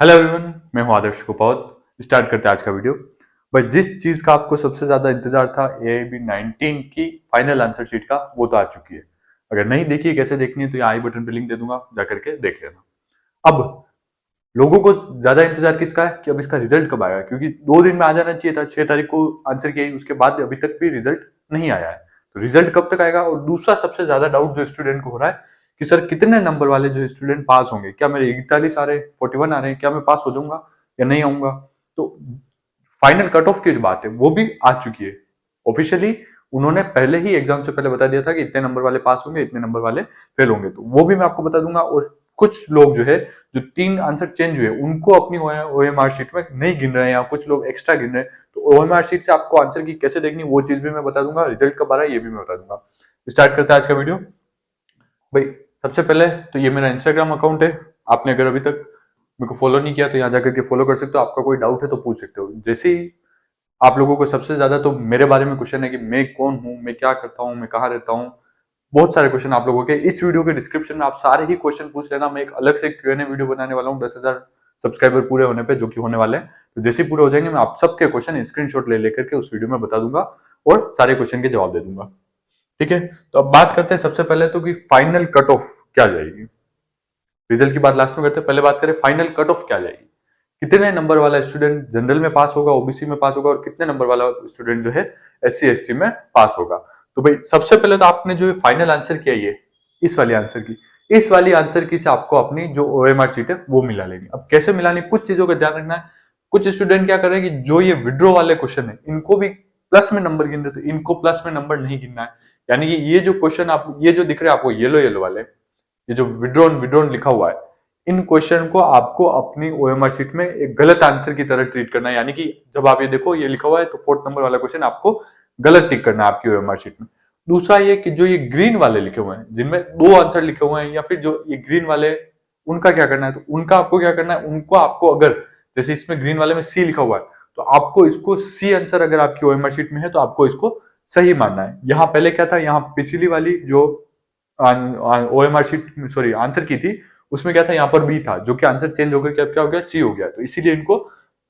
Hello everyone, मैं हूं आदर्श कुपौत। Start करते हैं आज का वीडियो। बस जिस चीज का आपको सबसे ज्यादा इंतजार था AIB 19 की फाइनल आंसर शीट का, वो तो आ चुकी है। अगर नहीं देखी, कैसे देखनी है, तो यहाँ आई बटन पे लिंक दे दूंगा, जाकर के देख लेना। अब लोगों को ज्यादा इंतजार किसका है कि अब इसका रिजल्ट कब आएगा, क्योंकि 2 दिन में आ जाना चाहिए था। 6 तारीख को आंसर की आई, उसके बाद अभी तक भी रिजल्ट नहीं आया है। तो रिजल्ट कब तक आएगा? और दूसरा सबसे ज्यादा डाउट जो स्टूडेंट को हो रहा है कि सर कितने नंबर वाले जो स्टूडेंट पास होंगे, क्या मेरे 41 आ रहे हैं, 41 आ रहे हैं, क्या मैं पास हो जाऊंगा या नहीं आऊंगा? तो फाइनल कट ऑफ की जो बात है वो भी आ चुकी है ऑफिशियली। उन्होंने पहले ही एग्जाम से पहले बता दिया था कि इतने नंबर वाले पास होंगे, इतने नंबर वाले फेल होंगे। तो वो भी मैं आपको बता दूंगा। और कुछ लोग जो है, जो 3 आंसर चेंज हुए, उनको अपनी OMR शीट में नहीं गिन रहे हैं, या कुछ लोग एक्स्ट्रा गिन रहे हैं। तो OMR शीट से आपको आंसर की कैसे देखनी, वो चीज भी मैं बता दूंगा। रिजल्ट कब आ रहा है ये भी मैं बता दूंगा। स्टार्ट करते हैं आज का वीडियो। भाई, सबसे पहले तो ये मेरा इंस्टाग्राम अकाउंट है। आपने अगर अभी तक मेरे को फॉलो नहीं किया तो यहाँ जाकर के फॉलो कर सकते हो। आपका कोई डाउट है तो पूछ सकते हो। जैसे ही आप लोगों को सबसे ज्यादा तो मेरे बारे में क्वेश्चन है कि मैं कौन हूँ, मैं क्या करता हूँ, मैं कहाँ रहता हूँ, बहुत सारे क्वेश्चन आप लोगों के इस वीडियो के डिस्क्रिप्शन में आप सारे ही क्वेश्चन पूछ लेना। मैं एक अलग से Q&A वीडियो बनाने वाला हूँ 10,000 सब्सक्राइबर पूरे होने पे, जो कि होने वाले हैं। तो जैसे ही पूरे हो जाएंगे, मैं आप सबके क्वेश्चन स्क्रीनशॉट ले लेकर के उस वीडियो में बता दूंगा और सारे क्वेश्चन के जवाब दे दूंगा। ठीक है, तो अब बात करते हैं सबसे पहले तो कि फाइनल कट ऑफ क्या जाएगी। रिजल्ट की बात लास्ट में करते हैं, पहले बात करें फाइनल कट ऑफ क्या जाएगी। कितने नंबर वाला स्टूडेंट जनरल में पास होगा, OBC में पास होगा, और कितने नंबर वाला स्टूडेंट जो है SC ST में पास होगा। तो भाई, सबसे पहले तो आपने जो फाइनल आंसर किया है, इस वाली आंसर की, इस वाली आंसर की से आपको अपनी जो OMR शीट है वो मिला लेनी। अब कैसे मिलानी, कुछ चीजों का ध्यान रखना है। कुछ स्टूडेंट क्या कर रहे हैं कि जो ये विड्रॉ वाले क्वेश्चन है, इनको भी प्लस में नंबर गिन रहे, तो इनको प्लस में नंबर नहीं गिनना है। यानी कि ये जो क्वेश्चन आप, ये जो दिख रहे हैं आपको येलो येलो वाले, ये जो विड्रॉन विड्रॉन लिखा हुआ है, इन क्वेश्चन को आपको अपनी OMR शीट में एक गलत आंसर की तरह ट्रीट करना है। यानी कि जब आप ये देखो ये लिखा हुआ है, तो 4th नंबर वाला क्वेश्चन आपको गलत टिक करना है आपकी OMR शीट में। दूसरा ये कि जो ये ग्रीन वाले लिखे हुए हैं, जिनमें 2 आंसर लिखे हुए हैं, या फिर जो ये ग्रीन वाले, उनका क्या करना है? तो उनका आपको क्या करना है, उनको आपको, अगर जैसे इसमें ग्रीन वाले में C लिखा हुआ है, तो आपको इसको C आंसर अगर आपकी OMR शीट में है तो आपको इसको सही मानना है। यहाँ पहले क्या था, यहाँ पिछली वाली जो OMR शीट, सॉरी, आंसर की थी, उसमें क्या था, यहाँ पर B था, जो कि आंसर चेंज होकर क्या हो गया, C हो गया। तो इसीलिए इनको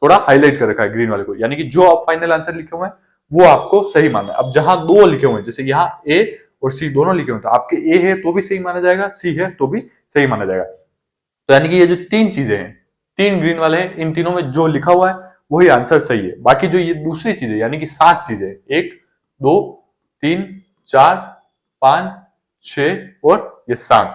थोड़ा हाईलाइट कर रखा है ग्रीन वाले को। यानी कि जो आप फाइनल आंसर लिखे हुए हैं वो आपको सही मानना है। अब जहां 2 लिखे हुए हैं, जैसे यहाँ A और C दोनों लिखे हुए हैं, तो आपके A है तो भी सही माना जाएगा, C है तो भी सही माना जाएगा। तो यानी कि ये जो 3 चीजें हैं, 3 ग्रीन वाले हैं, इन तीनों में जो लिखा हुआ है वही आंसर सही है। बाकी जो ये दूसरी चीजें, यानी कि 7 चीजें, 1 2 3 4 5 6 और ये 7,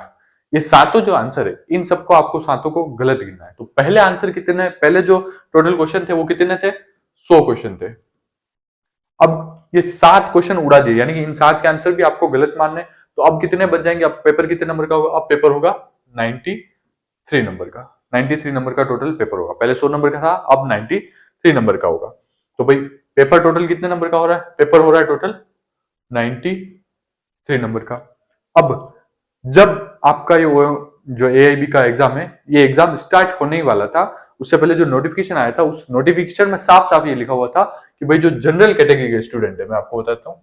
ये सातों जो आंसर है, इन सबको आपको सातों को गलत गिनना है। तो पहले आंसर कितने, पहले जो टोटल क्वेश्चन थे वो कितने थे, 100 क्वेश्चन थे। अब ये 7 क्वेश्चन उड़ा दिए, यानी कि इन 7 के आंसर भी आपको गलत मानने। तो अब कितने बच जाएंगे, अब पेपर कितने नंबर का होगा? अब पेपर होगा 93 नंबर का। 93 नंबर का टोटल पेपर होगा। पहले 100 नंबर का था, अब 93 नंबर का होगा। तो भाई, पेपर टोटल कितने नंबर का हो रहा है? पेपर हो रहा है टोटल 93 नंबर का। अब जब आपका ये जो AIB का एग्जाम है, ये एग्जाम स्टार्ट होने ही वाला था, उससे पहले जो नोटिफिकेशन आया था, उस नोटिफिकेशन में साफ साफ ये लिखा हुआ था कि भाई जो जनरल कैटेगरी के स्टूडेंट है, मैं आपको बताता हूँ,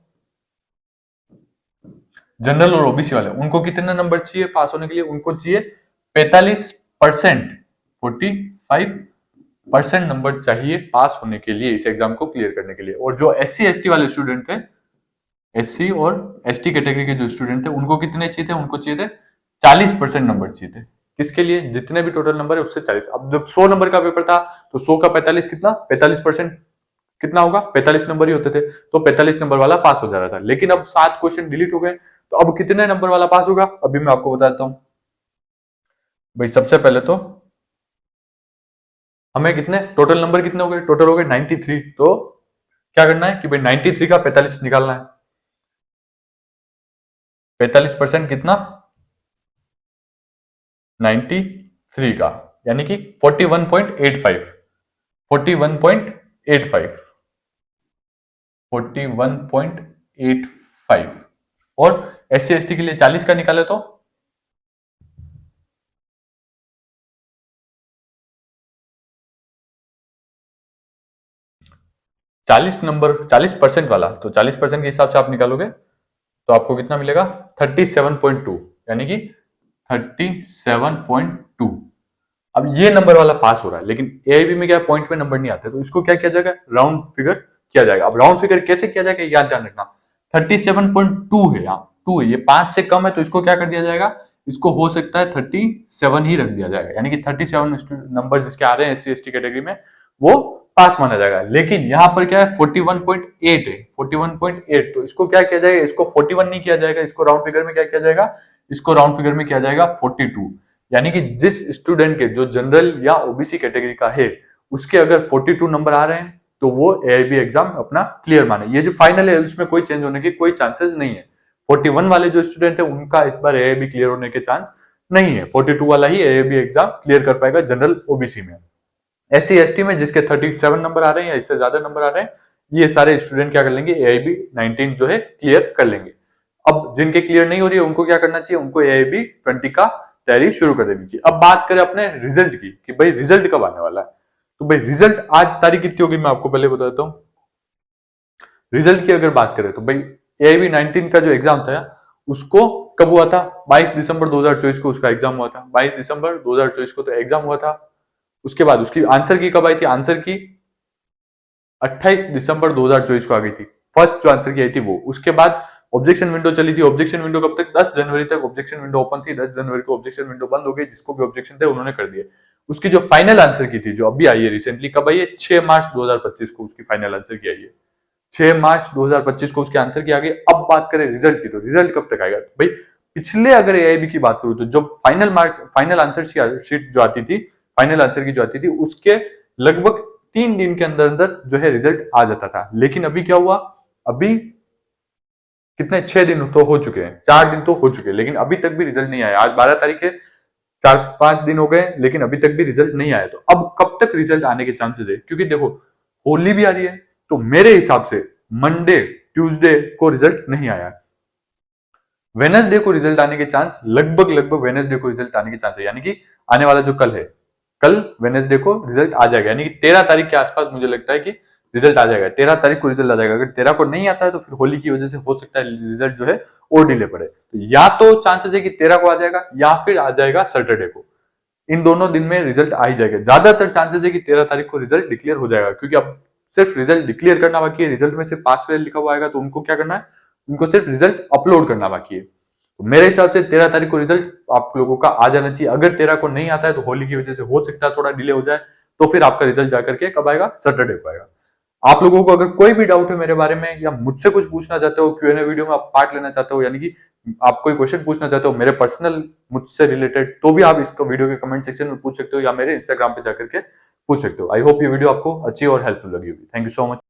जनरल और OBC वाले, उनको कितने नंबर चाहिए पास होने के लिए? उनको चाहिए 45%, 45% नंबर चाहिए पास होने के लिए, इस एग्जाम को क्लियर करने के लिए। और जो SC ST वाले स्टूडेंट थे, SC और ST कैटेगरी के जो स्टूडेंट थे, उनको कितने चाहिए थे? उनको चाहिए थे 40% नंबर चाहिए थे। किसके लिए? जितने भी टोटल नंबर है उससे 40। अब जब 100 नंबर का पेपर था, तो 100 का 45 कितना, 45% कितना होगा? 45 नंबर ही होते थे। तो 45 नंबर वाला पास हो जा रहा था। लेकिन अब 7 क्वेश्चन डिलीट हो गए, तो अब कितने नंबर वाला पास होगा, अभी मैं आपको बताता हूं। भाई, सबसे पहले तो हमें कितने टोटल नंबर कितने हो गए? टोटल हो गए 93। तो क्या करना है कि भाई 93 का 45 निकालना है। 45% कितना? 93 का, यानी कि 41.85, 41.85, 41.85। और SC ST के लिए 40 का निकाले तो 40 नंबर, 40% वाला, तो 40% के हिसाब से आप निकालोगे तो आपको कितना मिलेगा? 37.2, यानी कि 37.2। अब ये नंबर वाला पास हो रहा है, लेकिन एआईबी में क्या पॉइंट पे नंबर नहीं आते, तो इसको क्या किया जाएगा, राउंड फिगर किया जाएगा। अब राउंड फिगर कैसे किया जाएगा, याद ध्यान रखना, 37.2 है, यहाँ 2 है, ये 5 से कम है, तो इसको क्या कर दिया जाएगा, इसको हो सकता है 37 ही रख दिया जाएगा, यानी कि 37 नंबर जिसके आ रहे हैं SC ST कैटेगरी में वो पास माना जाएगा। लेकिन यहाँ पर क्या है 41.8 है, 41.8, तो इसको क्या किया जाएगा, इसको 41 नहीं किया जाएगा, इसको राउंड फिगर में क्या किया जाएगा, इसको राउंड फिगर में किया जाएगा 42। यानी कि जिस स्टूडेंट के जो जनरल या ओबीसी कैटेगरी का है उसके अगर 42 नंबर आ रहे हैं तो वो एआईबी एग्जाम अपना क्लियर माने। ये जो फाइनल है उसमें कोई चेंज होने के कोई चांसेस नहीं है। 41 वाले जो स्टूडेंट है उनका इस बार एआईबी क्लियर होने के चांस नहीं है, 42 वाला ही एआईबी एग्जाम क्लियर कर पाएगा जनरल ओबीसी में। SC ST में जिसके 37 नंबर आ रहे हैं या इससे ज्यादा नंबर आ रहे हैं, ये सारे स्टूडेंट क्या कर लेंगे, एआईबी 19 जो है क्लियर कर लेंगे। अब जिनके क्लियर नहीं हो रही है उनको क्या करना चाहिए, उनको एआईबी 20 का तैयारी शुरू कर देनी चाहिए। अब बात करें अपने रिजल्ट की कि भाई रिजल्ट कब आने वाला है, तो भाई रिजल्ट आज तारीख कितनी होगी मैं आपको पहले बता देता हूँ। रिजल्ट की अगर बात करें तो भाई एआईबी 19 का जो एग्जाम था उसको कब हुआ था, 22 दिसंबर 2024 को उसका एग्जाम हुआ था, 22 दिसंबर 2024 को तो एग्जाम हुआ था। उसके बाद उसकी आंसर की कब आई थी, आंसर की 28 दिसंबर 2024 को आ गई थी, फर्स्ट जो आंसर की आई थी वो। उसके बाद ऑब्जेक्शन विंडो चली थी, ऑब्जेक्शन विंडो कब तक, 10 जनवरी तक ऑब्जेक्शन विंडो ओपन थी, 10 जनवरी को ऑब्जेक्शन विंडो बंद हो गई, जिसको भी ऑब्जेक्शन थे उन्होंने कर दिए। उसकी जो फाइनल आंसर की थी जो अभी आई है रिसेंटली, कब आई है, 6 मार्च 2025 को उसकी फाइनल आंसर की आई है, 6 मार्च 2025 को उसके आंसर की आ गई। अब बात करें रिजल्ट की, तो रिजल्ट कब तक आएगा, तो भाई पिछले अगर एआईबी की बात करूं तो जो फाइनल आंसर शीट जो आती थी, फाइनल आंसर की जो आती थी उसके लगभग 3 दिन के अंदर अंदर जो है रिजल्ट आ जाता था। लेकिन अभी क्या हुआ, अभी कितने 6 दिन तो हो चुके हैं, 4 दिन तो हो चुके हैं, लेकिन अभी तक भी रिजल्ट नहीं आया। आज 12 तारीख है, 4-5 दिन हो गए लेकिन अभी तक भी रिजल्ट नहीं आया। तो अब कब तक रिजल्ट आने के चांसेस है, क्योंकि देखो होली भी आ रही है, तो मेरे हिसाब से मंडे ट्यूसडे को रिजल्ट नहीं आया, वेनसडे को रिजल्ट आने के चांस लगभग वेनसडे को रिजल्ट आने के चांस है, यानी कि आने वाला जो कल है, कल वेनसडे को रिजल्ट आ जाएगा, यानी कि 13 तारीख के आसपास मुझे लगता है कि रिजल्ट आ जाएगा, 13 तारीख को रिजल्ट आ जाएगा। अगर 13 को नहीं आता है तो फिर होली की वजह से हो सकता है रिजल्ट जो है और डिले पड़े, तो या तो चांसेस है कि 13 को आ जाएगा या फिर आ जाएगा सैटरडे को, इन दोनों दिन में रिजल्ट आ ही जाएगा। ज्यादातर चांसेस है कि 13 तारीख को रिजल्ट डिक्लेयर हो जाएगा, क्योंकि अब सिर्फ रिजल्ट डिक्लेयर करना बाकी है, रिजल्ट में सिर्फ पास फेल लिखा हुआ आएगा, तो उनको क्या करना है, उनको सिर्फ रिजल्ट अपलोड करना बाकी है। तो मेरे हिसाब से 13 तारीख को रिजल्ट आप लोगों का आ जाना चाहिए। अगर 13 को नहीं आता है तो होली की वजह से हो सकता है थोड़ा डिले हो जाए, तो फिर आपका रिजल्ट जाकर के कब आएगा, सैटरडे को आएगा। आप लोगों को अगर कोई भी डाउट है मेरे बारे में या मुझसे कुछ पूछना चाहते हो, Q&A वीडियो में आप पार्ट लेना चाहते हो, यानी कि आप कोई क्वेश्चन पूछना चाहते हो मेरे पर्सनल मुझसे रिलेटेड, तो भी आप इसको वीडियो के कमेंट सेक्शन में पूछ सकते हो या मेरे इंस्टाग्राम पे जाकर के पूछ सकते हो। आई होप ये वीडियो आपको अच्छी और हेल्पफुल लगी होगी। Thank you so much.